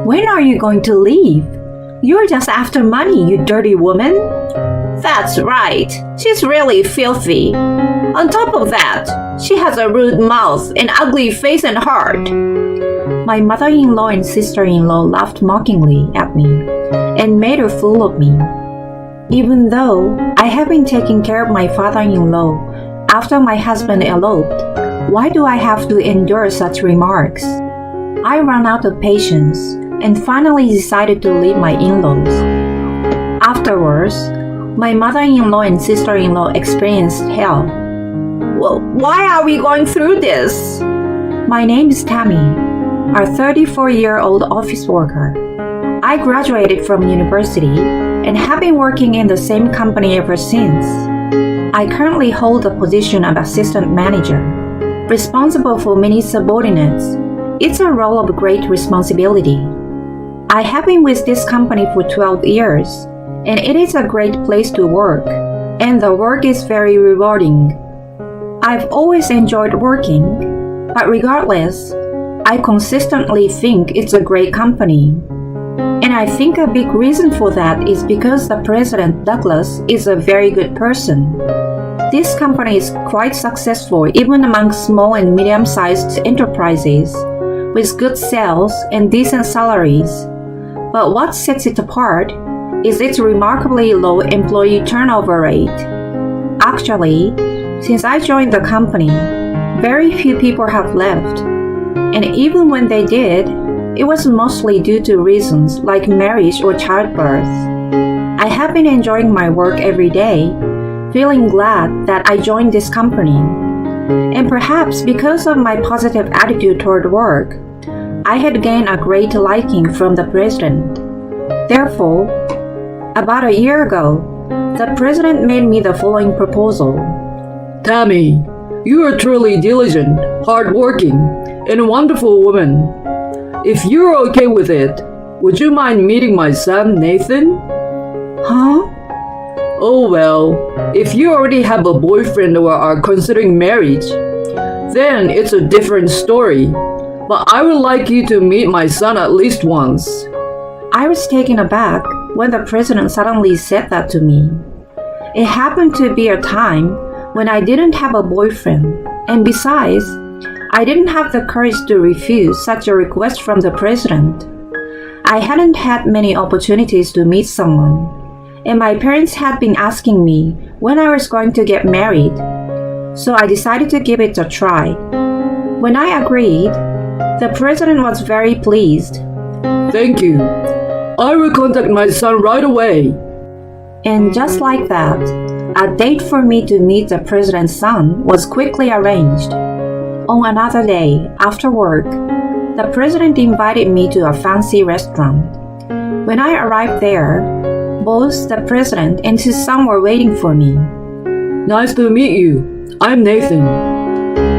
When are you going to leave? You're just after money, you dirty woman. That's right. She's really filthy. On top of that, she has a rude mouth, an ugly face and heart. My mother-in-law and sister-in-law laughed mockingly at me and made a fool of me. Even though I have been taking care of my father-in-law after my husband eloped, why do I have to endure such remarks? I ran out of patience and finally decided to leave my in-laws. Afterwards, my mother-in-law and sister-in-law experienced hell. Well, why are we going through this? My name is Tammy, a 34-year-old office worker. I graduated from university and have been working in the same company ever since. I currently hold the position of assistant manager, responsible for many subordinates. It's a role of great responsibility. I have been with this company for 12 years, and it is a great place to work, and the work is very rewarding. I've always enjoyed working, but regardless, I consistently think it's a great company. And I think a big reason for that is because the president, Douglas, is a very good person. This company is quite successful even among small and medium-sized enterprises, with good sales and decent salaries. But what sets it apart is its remarkably low employee turnover rate. Actually, since I joined the company, very few people have left. And even when they did, it was mostly due to reasons like marriage or childbirth. I have been enjoying my work every day, feeling glad that I joined this company. And perhaps because of my positive attitude toward work, I had gained a great liking from the president. Therefore, about a year ago, the president made me the following proposal. Tammy, you are truly diligent, hardworking, and a wonderful woman. If you're okay with it, would you mind meeting my son, Nathan? Huh? Oh well, if you already have a boyfriend or are considering marriage, then it's a different story. But I would like you to meet my son at least once. I was taken aback when the president suddenly said that to me. It happened to be a time when I didn't have a boyfriend, and besides, I didn't have the courage to refuse such a request from the president. I hadn't had many opportunities to meet someone, and my parents had been asking me when I was going to get married, so I decided to give it a try. When I agreed, the president was very pleased. Thank you. I will contact my son right away. And just like that, a date for me to meet the president's son was quickly arranged. On another day, after work, the president invited me to a fancy restaurant. When I arrived there, both the president and his son were waiting for me. Nice to meet you. I'm Nathan.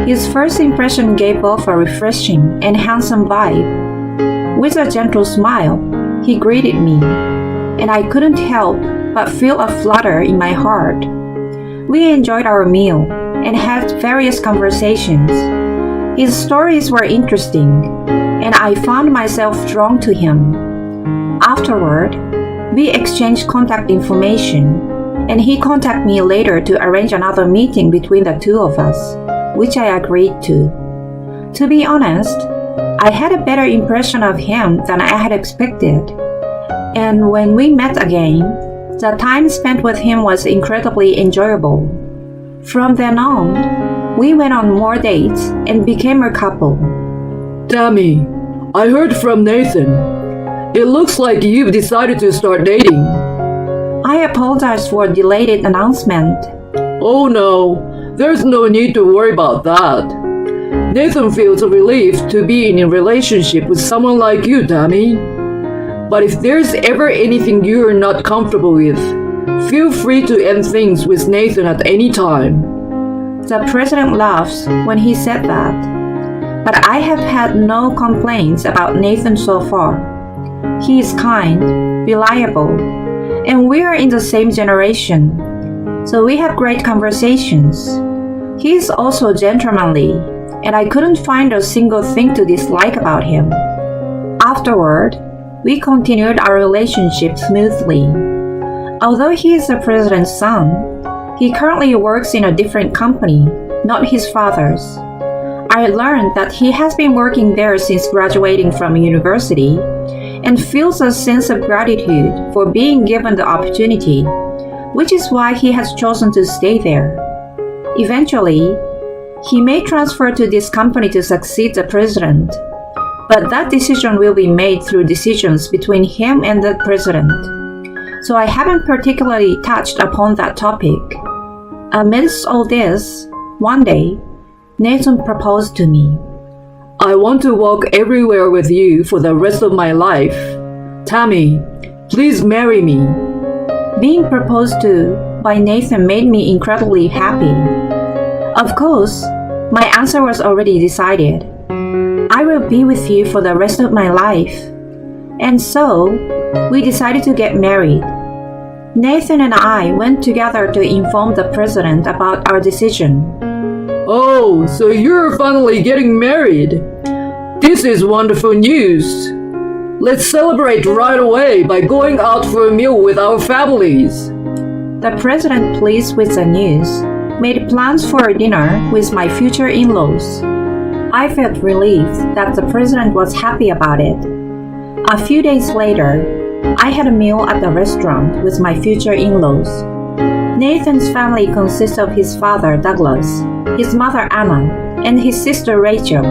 His first impression gave off a refreshing and handsome vibe. With a gentle smile, he greeted me, and I couldn't help but feel a flutter in my heart. We enjoyed our meal and had various conversations. His stories were interesting, and I found myself drawn to him. Afterward, we exchanged contact information, and he contacted me later to arrange another meeting between the two of us, which I agreed to. To be honest, I had a better impression of him than I had expected. And when we met again, the time spent with him was incredibly enjoyable. From then on, we went on more dates and became a couple. Tammy, I heard from Nathan. It looks like you've decided to start dating. I apologize for a delayed announcement. Oh no, there's no need to worry about that. Nathan feels relieved to be in a relationship with someone like you, Tammy. But if there's ever anything you're not comfortable with, feel free to end things with Nathan at any time. The president laughs when he said that, but I have had no complaints about Nathan so far. He is kind, reliable, and we are in the same generation, so we have great conversations. He is also gentlemanly, and I couldn't find a single thing to dislike about him. Afterward, we continued our relationship smoothly. Although he is the president's son, he currently works in a different company, not his father's. I learned that he has been working there since graduating from university and feels a sense of gratitude for being given the opportunity, which is why he has chosen to stay there. Eventually, he may transfer to this company to succeed the president, but that decision will be made through decisions between him and the president. So I haven't particularly touched upon that topic. Amidst all this, one day, Nathan proposed to me. I want to walk everywhere with you for the rest of my life. Tammy, please marry me. Being proposed to by Nathan made me incredibly happy. Of course, my answer was already decided. I will be with you for the rest of my life. And so, we decided to get married. Nathan and I went together to inform the president about our decision. Oh, so you're finally getting married. This is wonderful news. Let's celebrate right away by going out for a meal with our families. The president, pleased with the news, made plans for a dinner with my future in-laws. I felt relieved that the president was happy about it. A few days later, I had a meal at the restaurant with my future in-laws. Nathan's family consists of his father, Douglas, his mother, Anna, and his sister, Rachel.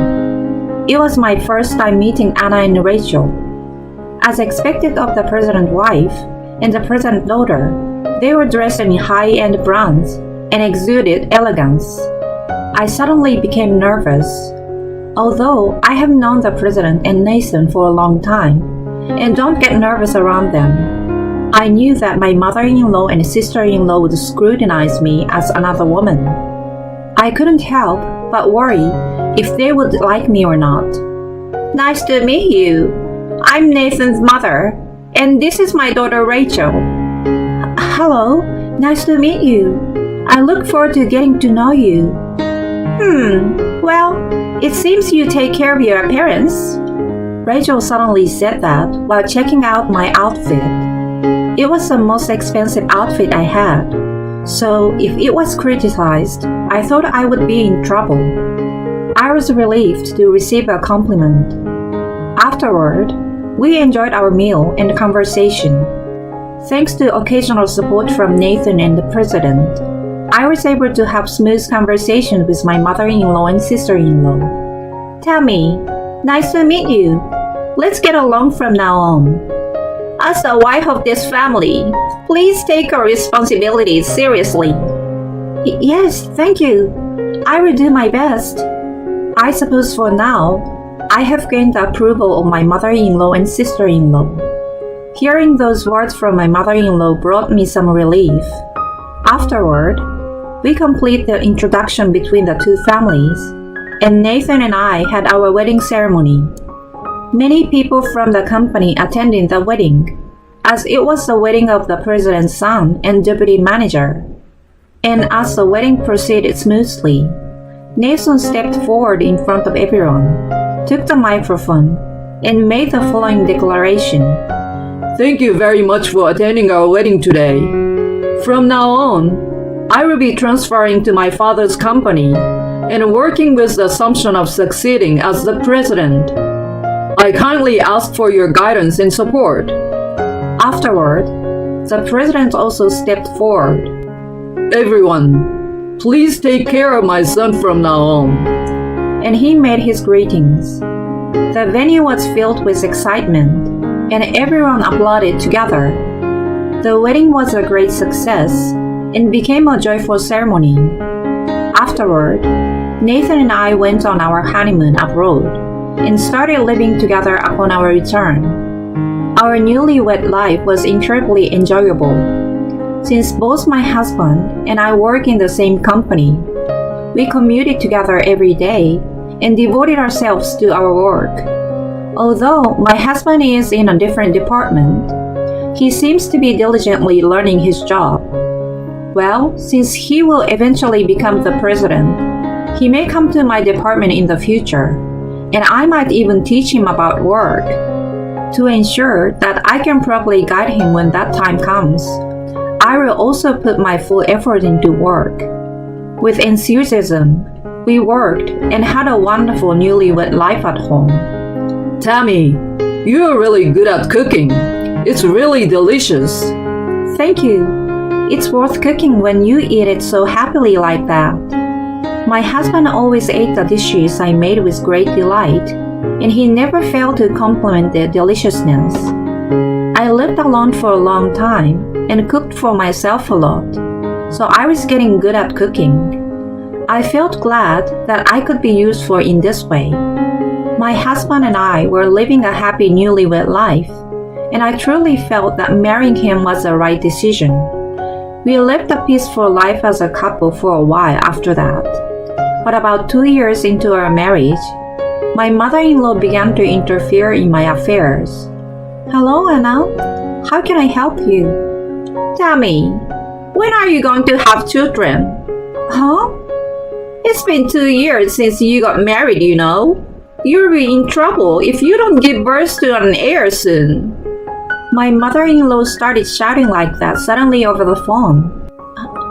It was my first time meeting Anna and Rachel. As expected of the president's wife and the president's daughter, they were dressed in high-end brands and exuded elegance. I suddenly became nervous. Although I have known the president and Nathan for a long time, and don't get nervous around them, I knew that my mother-in-law and sister-in-law would scrutinize me as another woman. I couldn't help but worry if they would like me or not. Nice to meet you. I'm Nathan's mother, and this is my daughter Rachel. Hello, nice to meet you. I look forward to getting to know you. Well, it seems you take care of your appearance. Rachel suddenly said that while checking out my outfit. It was the most expensive outfit I had, so if it was criticized, I thought I would be in trouble. I was relieved to receive a compliment. Afterward, we enjoyed our meal and conversation. Thanks to occasional support from Nathan and the president, I was able to have smooth conversation with my mother-in-law and sister-in-law. Tammy, nice to meet you. Let's get along from now on. As the wife of this family, please take your responsibilities seriously. Yes, thank you. I will do my best. I suppose for now, I have gained the approval of my mother-in-law and sister-in-law. Hearing those words from my mother-in-law brought me some relief. Afterward, we complete the introduction between the two families, and Nathan and I had our wedding ceremony. Many people from the company attended the wedding, as it was the wedding of the president's son and deputy manager. And as the wedding proceeded smoothly, Nathan stepped forward in front of everyone, took the microphone, and made the following declaration. Thank you very much for attending our wedding today. From now on, I will be transferring to my father's company and working with the assumption of succeeding as the president. I kindly ask for your guidance and support. Afterward, the president also stepped forward. Everyone, please take care of my son from now on. And he made his greetings. The venue was filled with excitement, and everyone applauded together. The wedding was a great success and became a joyful ceremony. Afterward, Nathan and I went on our honeymoon abroad and started living together upon our return. Our newlywed life was incredibly enjoyable. Since both my husband and I work in the same company, we commuted together every day and devoted ourselves to our work. Although my husband is in a different department, he seems to be diligently learning his job. Well, since he will eventually become the president, he may come to my department in the future, and I might even teach him about work. To ensure that I can properly guide him when that time comes, I will also put my full effort into work. With enthusiasm, we worked and had a wonderful newlywed life at home. Tammy, you are really good at cooking. It's really delicious. Thank you. It's worth cooking when you eat it so happily like that. My husband always ate the dishes I made with great delight, and he never failed to compliment their deliciousness. I lived alone for a long time and cooked for myself a lot, so I was getting good at cooking. I felt glad that I could be useful in this way. My husband and I were living a happy newlywed life, and I truly felt that marrying him was the right decision. We lived a peaceful life as a couple for a while after that. But about 2 years into our marriage, my mother-in-law began to interfere in my affairs. Hello, Anna. How can I help you? Tammy, when are you going to have children? Huh? It's been 2 years since you got married, you know. You'll be in trouble if you don't give birth to an heir soon. My mother-in-law started shouting like that suddenly over the phone.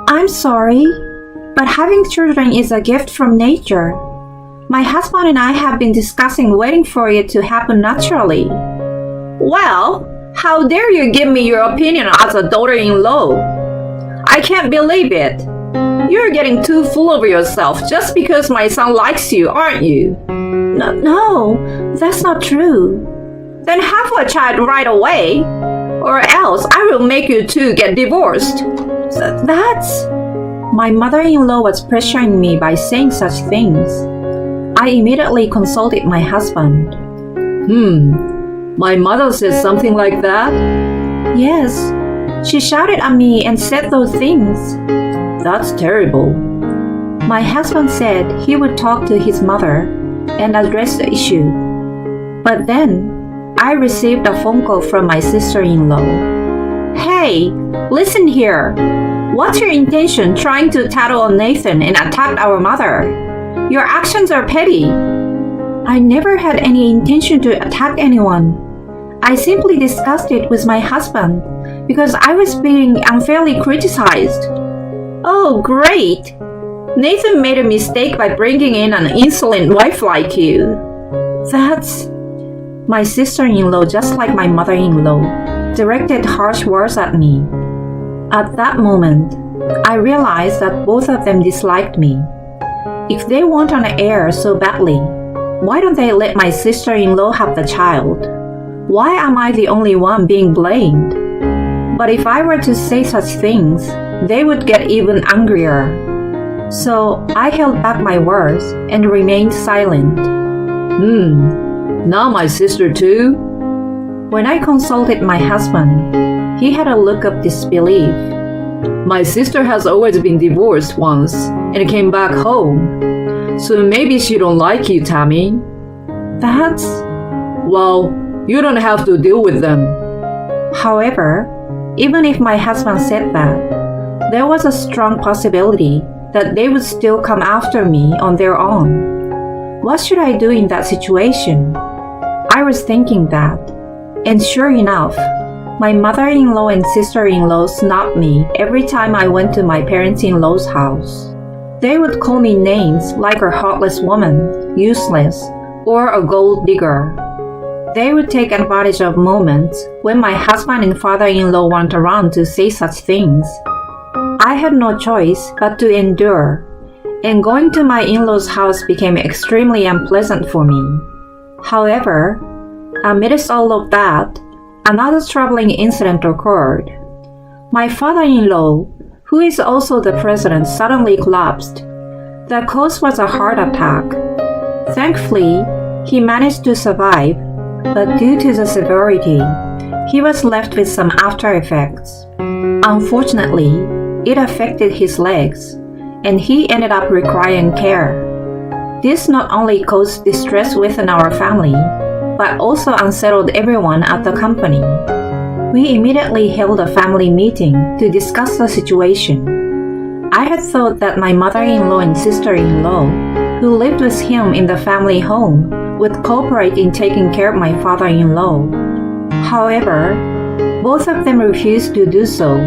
I'm sorry, but having children is a gift from nature. My husband and I have been discussing waiting for it to happen naturally. Well, how dare you give me your opinion as a daughter-in-law? I can't believe it. You're getting too full of yourself just because my son likes you, aren't you? No, that's not true. Then have a child right away, or else I will make you two get divorced. That's... My mother-in-law was pressuring me by saying such things. I immediately consulted my husband. My mother said something like that? Yes, she shouted at me and said those things. That's terrible. My husband said he would talk to his mother and address the issue. But then, I received a phone call from my sister-in-law. Hey, listen here. What's your intention trying to tattle on Nathan and attack our mother? Your actions are petty. I never had any intention to attack anyone. I simply discussed it with my husband because I was being unfairly criticized. Oh, great. Nathan made a mistake by bringing in an insolent wife like you. That's... My sister-in-law, just like my mother-in-law, directed harsh words at me. At that moment, I realized that both of them disliked me. If they want an heir so badly, why don't they let my sister-in-law have the child? Why am I the only one being blamed? But if I were to say such things, they would get even angrier. So I held back my words and remained silent. Now my sister too? When I consulted my husband, he had a look of disbelief. My sister has always been divorced once and came back home. So maybe she don't like you, Tammy. That's... Well, you don't have to deal with them. However, even if my husband said that, there was a strong possibility that they would still come after me on their own. What should I do in that situation? I was thinking that, and sure enough, my mother-in-law and sister-in-law snubbed me every time I went to my parents-in-law's house. They would call me names like a heartless woman, useless, or a gold digger. They would take advantage of moments when my husband and father-in-law weren't around to say such things. I had no choice but to endure, and going to my in-laws' house became extremely unpleasant for me. However, amidst all of that, another troubling incident occurred. My father-in-law, who is also the president, suddenly collapsed. The cause was a heart attack. Thankfully, he managed to survive, but due to the severity, he was left with some after effects. Unfortunately, it affected his legs, and he ended up requiring care. This not only caused distress within our family, but also unsettled everyone at the company. We immediately held a family meeting to discuss the situation. I had thought that my mother-in-law and sister-in-law, who lived with him in the family home, would cooperate in taking care of my father-in-law. However, both of them refused to do so.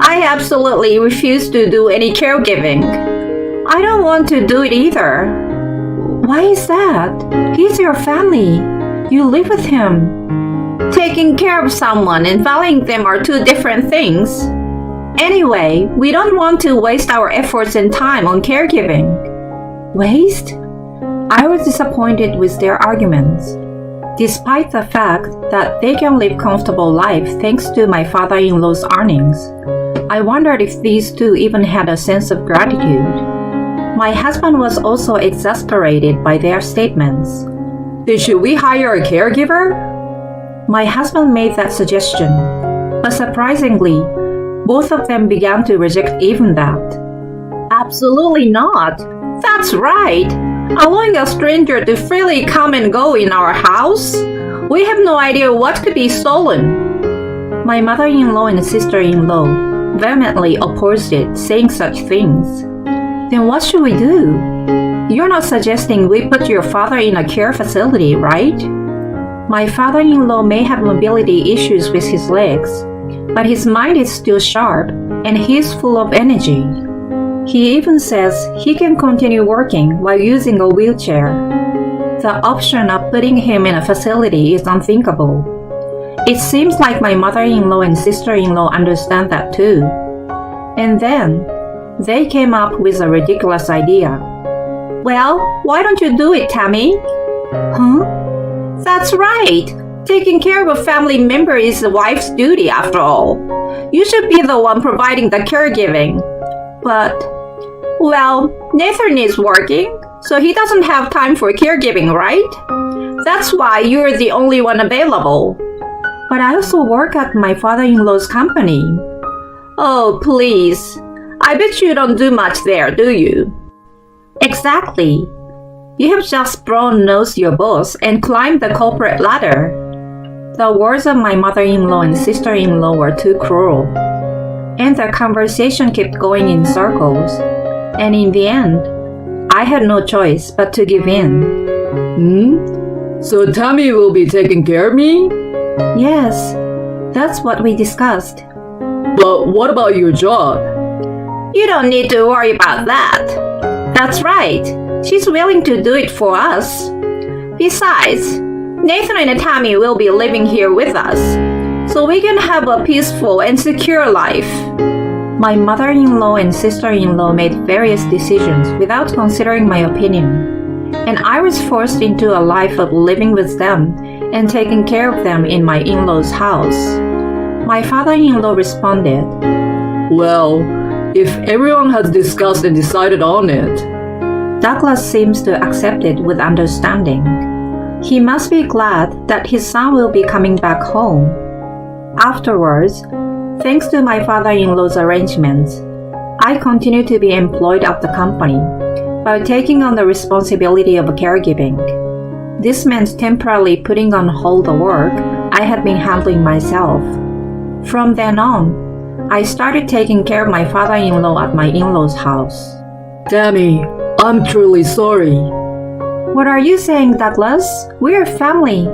I absolutely refuse to do any caregiving. I don't want to do it either. Why is that? He's your family. You live with him. Taking care of someone and valuing them are two different things. Anyway, we don't want to waste our efforts and time on caregiving. Waste? I was disappointed with their arguments. Despite the fact that they can live comfortable life thanks to my father-in-law's earnings, I wondered if these two even had a sense of gratitude. My husband was also exasperated by their statements. Then should we hire a caregiver? My husband made that suggestion, but surprisingly, both of them began to reject even that. Absolutely not. That's right. Allowing a stranger to freely come and go in our house? We have no idea what could be stolen. My mother-in-law and sister-in-law vehemently opposed it, saying such things. Then what should we do? You're not suggesting we put your father in a care facility, right? My father-in-law may have mobility issues with his legs, but his mind is still sharp and he's full of energy. He even says he can continue working while using a wheelchair. The option of putting him in a facility is unthinkable. It seems like my mother-in-law and sister-in-law understand that too. And then, they came up with a ridiculous idea. Well, why don't you do it, Tammy? Huh? That's right. Taking care of a family member is the wife's duty after all. You should be the one providing the caregiving. But, well, Nathan is working, so he doesn't have time for caregiving, right? That's why you're the only one available. But I also work at my father-in-law's company. Oh, please. I bet you don't do much there, do you? Exactly. You have just brown-nosed your boss and climbed the corporate ladder. The words of my mother-in-law and sister-in-law were too cruel. And the conversation kept going in circles. And in the end, I had no choice but to give in. So Tammy will be taking care of me? Yes, that's what we discussed. But what about your job? You don't need to worry about that. That's right. She's willing to do it for us. Besides, Nathan and Tammy will be living here with us, so we can have a peaceful and secure life. My mother-in-law and sister-in-law made various decisions without considering my opinion, and I was forced into a life of living with them and taking care of them in my in-laws' house. My father-in-law responded, Well, if everyone has discussed and decided on it. Douglas seems to accept it with understanding. He must be glad that his son will be coming back home. Afterwards, thanks to my father-in-law's arrangements, I continued to be employed at the company while taking on the responsibility of caregiving. This meant temporarily putting on hold the work I had been handling myself. From then on, I started taking care of my father-in-law at my in-laws' house. Tammy, I'm truly sorry. What are you saying, Douglas? We're family,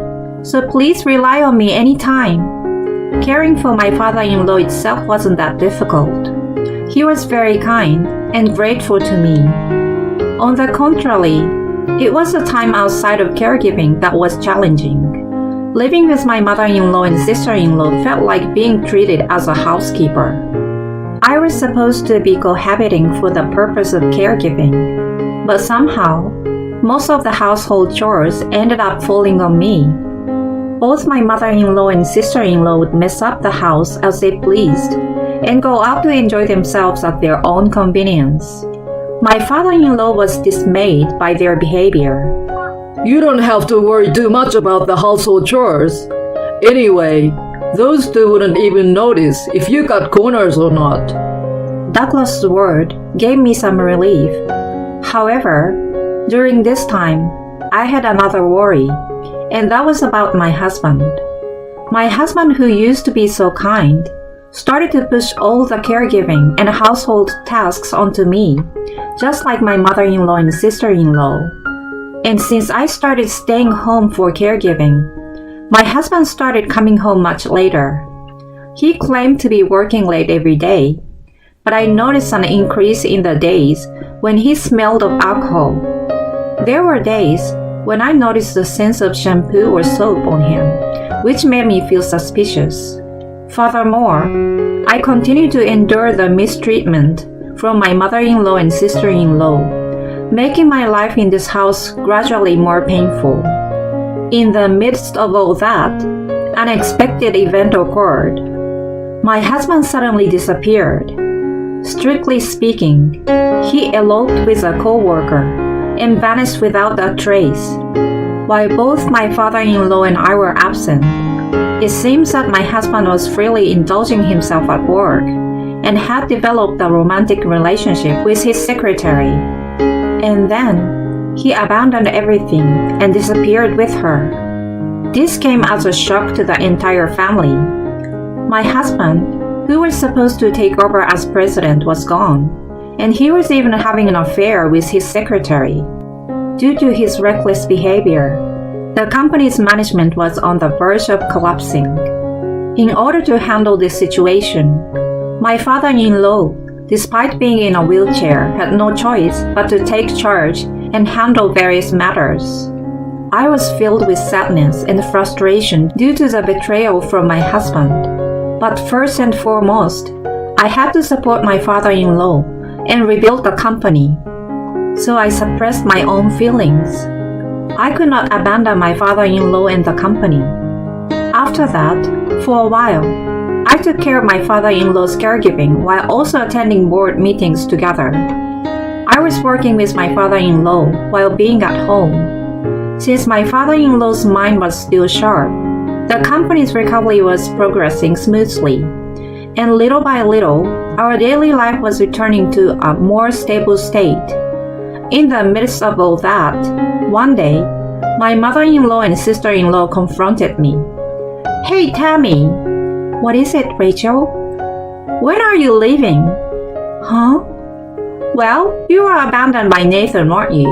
so please rely on me anytime. Caring for my father-in-law itself wasn't that difficult. He was very kind and grateful to me. On the contrary, it was the time outside of caregiving that was challenging. Living with my mother-in-law and sister-in-law felt like being treated as a housekeeper. I was supposed to be cohabiting for the purpose of caregiving, but somehow, most of the household chores ended up falling on me. Both my mother-in-law and sister-in-law would mess up the house as they pleased and go out to enjoy themselves at their own convenience. My father-in-law was dismayed by their behavior. You don't have to worry too much about the household chores. Anyway, those two wouldn't even notice if you cut corners or not. Douglas's word gave me some relief. However, during this time, I had another worry, and that was about my husband. My husband, who used to be so kind, started to push all the caregiving and household tasks onto me, just like my mother-in-law and sister-in-law. And since I started staying home for caregiving, My husband started coming home much later. He claimed to be working late every day, but I noticed an increase in the days when he smelled of alcohol. There were days when I noticed the sense of shampoo or soap on him, which made me feel suspicious. Furthermore, I continued to endure the mistreatment from my mother-in-law and sister-in-law, making my life in this house gradually more painful. In the midst of all that, an unexpected event occurred. My husband suddenly disappeared. Strictly speaking, he eloped with a co-worker and vanished without a trace. While both my father-in-law and I were absent, it seems that my husband was freely indulging himself at work and had developed a romantic relationship with his secretary. And then, he abandoned everything and disappeared with her. This came as a shock to the entire family. My husband, who was supposed to take over as president, was gone, and he was even having an affair with his secretary. Due to his reckless behavior, the company's management was on the verge of collapsing. In order to handle this situation, my father-in-law, despite being in a wheelchair, had no choice but to take charge and handle various matters. I was filled with sadness and frustration due to the betrayal from my husband. But first and foremost, I had to support my father-in-law and rebuild the company. So I suppressed my own feelings. I could not abandon my father-in-law and the company. After that, for a while, I took care of my father-in-law's caregiving while also attending board meetings together. I was working with my father-in-law while being at home. Since my father-in-law's mind was still sharp, the company's recovery was progressing smoothly, and little by little, our daily life was returning to a more stable state. In the midst of all that, one day, my mother-in-law and sister-in-law confronted me. "Hey, Tammy." "What is it, Rachel?" "When are you leaving?" "Huh?" "Well, you were abandoned by Nathan, weren't you?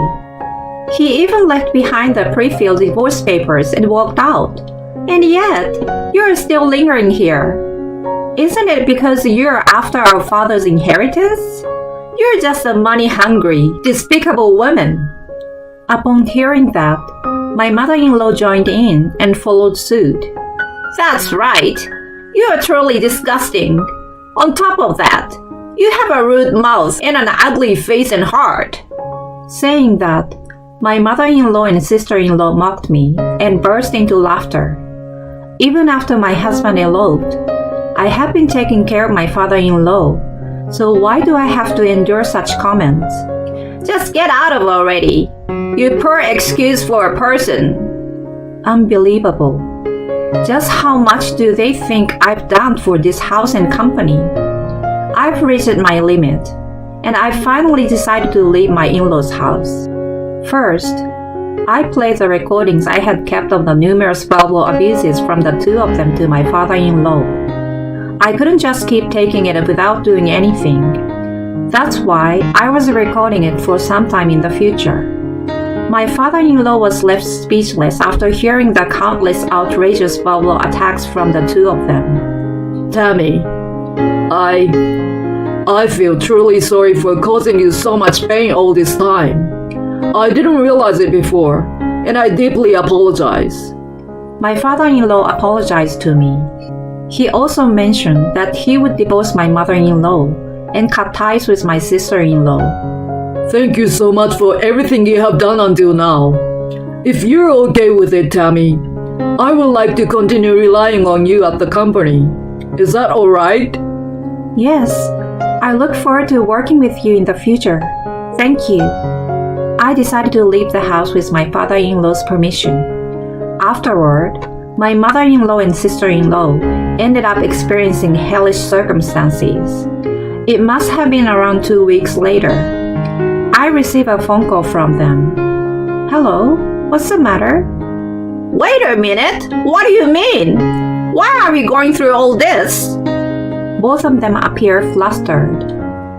He even left behind the pre-filled divorce papers and walked out. And yet, you're still lingering here. Isn't it because you're after our father's inheritance? You're just a money-hungry, despicable woman." Upon hearing that, my mother-in-law joined in and followed suit. "That's right. You are truly disgusting. On top of that, you have a rude mouth and an ugly face and heart." Saying that, my mother-in-law and sister-in-law mocked me and burst into laughter. Even after my husband eloped, I had been taking care of my father-in-law, so why do I have to endure such comments? "Just get out of it already. You poor excuse for a person." Unbelievable. Just how much do they think I've done for this house and company? I've reached my limit, and I finally decided to leave my in-laws' house. First, I played the recordings I had kept of the numerous verbal abuses from the two of them to my father-in-law. I couldn't just keep taking it without doing anything. That's why I was recording it for some time in the future. My father-in-law was left speechless after hearing the countless outrageous verbal attacks from the two of them. Tammy, I feel truly sorry for causing you so much pain all this time. I didn't realize it before, and I deeply apologize. My father-in-law apologized to me. He also mentioned that he would divorce my mother-in-law and cut ties with my sister-in-law. Thank you so much for everything you have done until now. If you're okay with it, Tammy, I would like to continue relying on you at the company. Is that alright? Yes, I look forward to working with you in the future. Thank you. I decided to leave the house with my father-in-law's permission. Afterward, my mother-in-law and sister-in-law ended up experiencing hellish circumstances. It must have been around 2 weeks later. I received a phone call from them. "Hello, what's the matter?" Wait a minute. What do you mean? Why are we going through all this? Both of them appear flustered.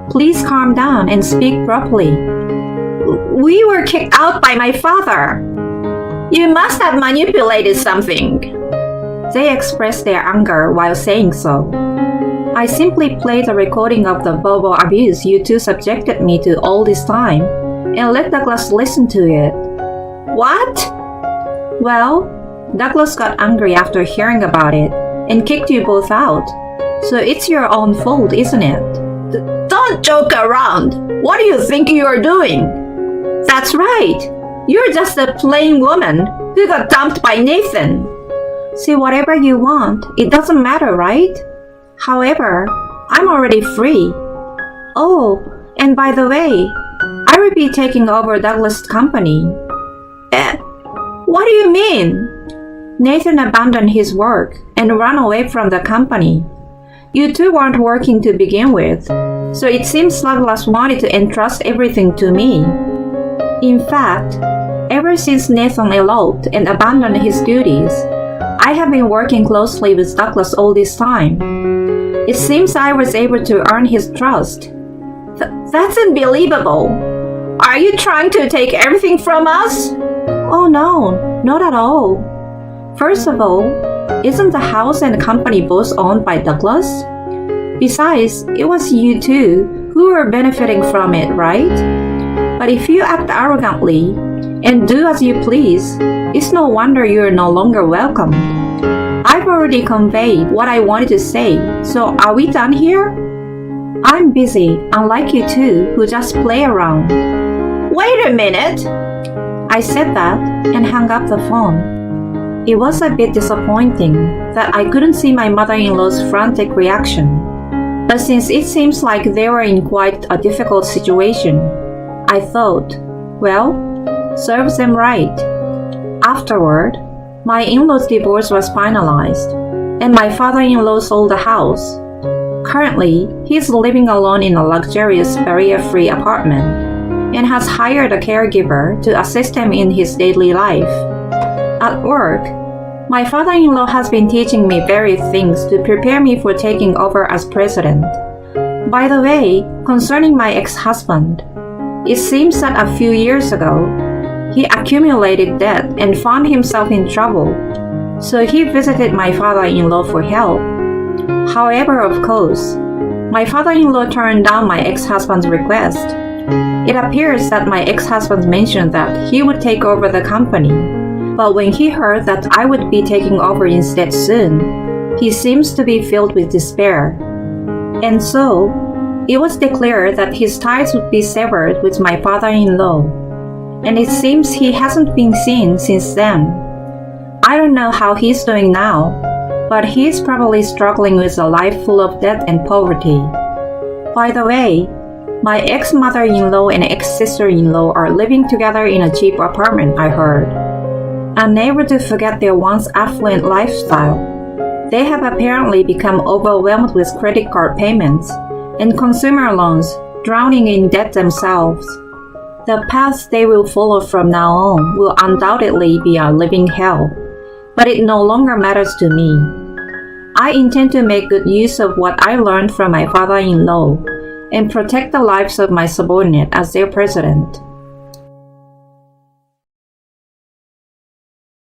"Please calm down and speak properly." We were kicked out by my father. You must have manipulated something. they expressed their anger while saying so. I simply played a recording of the verbal abuse you two subjected me to all this time and let Douglas listen to it. What? Well, Douglas got angry after hearing about it and kicked you both out. So it's your own fault, isn't it? Don't joke around. What do you think you're doing? That's right. You're just a plain woman who got dumped by Nathan. See, whatever you want, it doesn't matter, right? However, I'm already free. Oh, and by the way, I will be taking over Douglas' company. What do you mean? Nathan abandoned his work and ran away from the company. You two weren't working to begin with, so it seems Douglas wanted to entrust everything to me. In fact, ever since Nathan eloped and abandoned his duties, I have been working closely with Douglas all this time. It seems I was able to earn his trust. That's unbelievable. Are you trying to take everything from us? Oh no, not at all. First of all, isn't the house and company both owned by Douglas? Besides, it was you two who were benefiting from it, right? But if you act arrogantly and do as you please, it's no wonder you're no longer welcome. I've already conveyed what I wanted to say, so are we done here? I'm busy, unlike you two who just play around. Wait a minute. I said that and hung up the phone. It was a bit disappointing that I couldn't see my mother-in-law's frantic reaction. But since it seems like they were in quite a difficult situation, I thought, well, serves them right. Afterward, my in-law's divorce was finalized, and my father-in-law sold the house. Currently, he's living alone in a luxurious barrier-free apartment and has hired a caregiver to assist him in his daily life. At work, my father-in-law has been teaching me various things to prepare me for taking over as president. By the way, concerning my ex-husband, it seems that a few years ago, he accumulated debt and found himself in trouble, so he visited my father-in-law for help. However, of course, my father-in-law turned down my ex-husband's request. It appears that my ex-husband mentioned that he would take over the company, but when he heard that I would be taking over instead soon, he seems to be filled with despair. And so, it was declared that his ties would be severed with my father-in-law. And it seems he hasn't been seen since then. I don't know how he's doing now, but he's probably struggling with a life full of debt and poverty. By the way, my ex-mother-in-law and ex-sister-in-law are living together in a cheap apartment, I heard. Unable to forget their once affluent lifestyle, they have apparently become overwhelmed with credit card payments and consumer loans, drowning in debt themselves. The path they will follow from now on will undoubtedly be a living hell, but it no longer matters to me. I intend to make good use of what I learned from my father-in-law and protect the lives of my subordinate as their president.